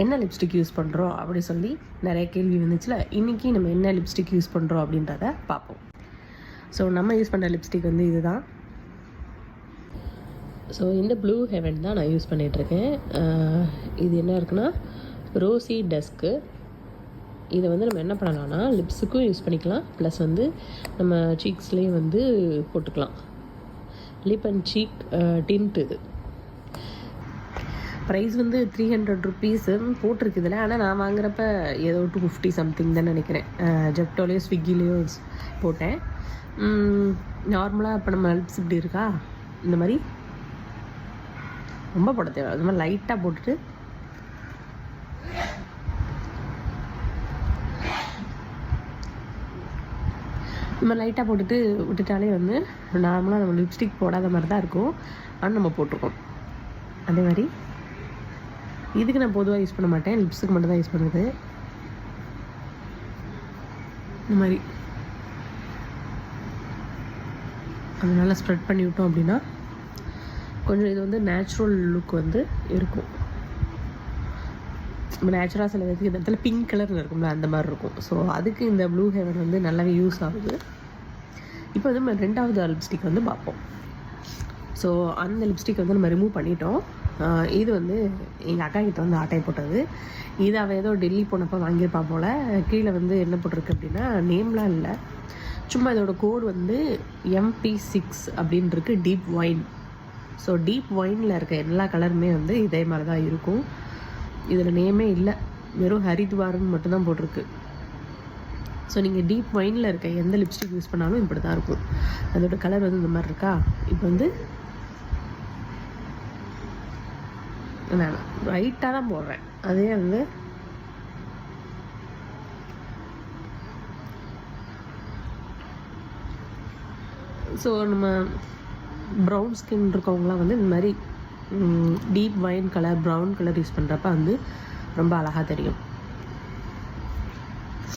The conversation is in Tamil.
என்ன லிப்ஸ்டிக் யூஸ் பண்ணுறோம் அப்படி சொல்லி நிறைய கேள்வி வந்துச்சுல. இன்றைக்கி நம்ம என்ன லிப்ஸ்டிக் யூஸ் பண்ணுறோம் அப்படின்றத பார்ப்போம். ஸோ நம்ம யூஸ் பண்ணுற லிப்ஸ்டிக் வந்து இதுதான். ஸோ இந்த ப்ளூ ஹெவன் தான் நான் யூஸ் பண்ணிகிட்ருக்கேன். இது என்ன இருக்குன்னா ரோசி டஸ்க்கு. இதை வந்து நம்ம என்ன பண்ணலாம்னா லிப்ஸுக்கும் யூஸ் பண்ணிக்கலாம், ப்ளஸ் வந்து நம்ம சீக்ஸ்லேயும் வந்து போட்டுக்கலாம். Lip and cheek tint. இது ப்ரைஸ் வந்து 300 ருபீஸு போட்டிருக்கு இதில். ஆனால் நான் வாங்குறப்ப ஏதோ 250 சம்திங் தான் நினைக்கிறேன். ஜெப்டோலேயோ ஸ்விக்கிலேயோ போட்டேன். நார்மலாக இப்போ நம்ம லிப்ஸ் இப்படி இருக்கா, இந்த மாதிரி ரொம்ப போட தேவை. அது மாதிரி லைட்டாக போட்டுட்டு நம்ம லைட்டாக போட்டுட்டு விட்டுட்டாலே வந்து நார்மலாக நம்ம லிப்ஸ்டிக் போடாத மாதிரி தான் இருக்கும். ஆனால் நம்ம போட்டிருக்கோம். அதே மாதிரி இதுக்கு நான் பொதுவாக யூஸ் பண்ண மாட்டேன், லிப்ஸுக்கு மட்டும் தான் யூஸ் பண்ணுறது. இந்த மாதிரி அது நல்லா ஸ்ப்ரெட் பண்ணி விட்டோம் அப்படின்னா கொஞ்சம் இது வந்து நேச்சுரல் லுக் வந்து இருக்கும். நம்ம நேச்சுரலாக சில பேருக்கு இந்த இடத்துல பிங்க் கலரில் இருக்கும்ல, அந்த மாதிரி இருக்கும். ஸோ அதுக்கு இந்த ப்ளூ ஹெவன் வந்து நல்லாவே யூஸ் ஆகுது. இப்போ வந்து நம்ம ரெண்டாவது லிப்ஸ்டிக் வந்து பார்ப்போம். ஸோ அந்த லிப்ஸ்டிக் வந்து நம்ம ரிமூவ் பண்ணிட்டோம். இது வந்து எங்கள் அக்கா கிட்ட வந்து ஆட்டை போட்டது. இது அவள் ஏதோ டெல்லி போனப்போ வாங்கியிருப்பா போல். கீழே வந்து என்ன போட்டிருக்கு அப்படின்னா நேம்லாம் இல்லை, சும்மா இதோட கோடு வந்து MP6 அப்படின்னு இருக்கு, டீப் ஒயின். ஸோ டீப் ஒயினில் இருக்க எல்லா கலருமே வந்து இதே மாதிரி தான் இருக்கும். இதில் நேமே இல்லை, வெறும் ஹரித்வார்னு மட்டும்தான் போட்டிருக்கு. ஸோ நீங்கள் டீப் ஒயினில் இருக்க எந்த லிப்ஸ்டிக் யூஸ் பண்ணாலும் இப்படி தான் இருக்கும். அதோட கலர் வந்து இந்த மாதிரி இருக்கா. இப்போ வந்து நான் ரைட்டாக தான் போடுறேன். அதே வந்து ஸோ நம்ம ப்ரௌன் ஸ்கின் இருக்கவங்களாம் வந்து இந்த மாதிரி deep wine colour, brown colour use பண்ணுறப்ப வந்து ரொம்ப அழகாக தெரியும்.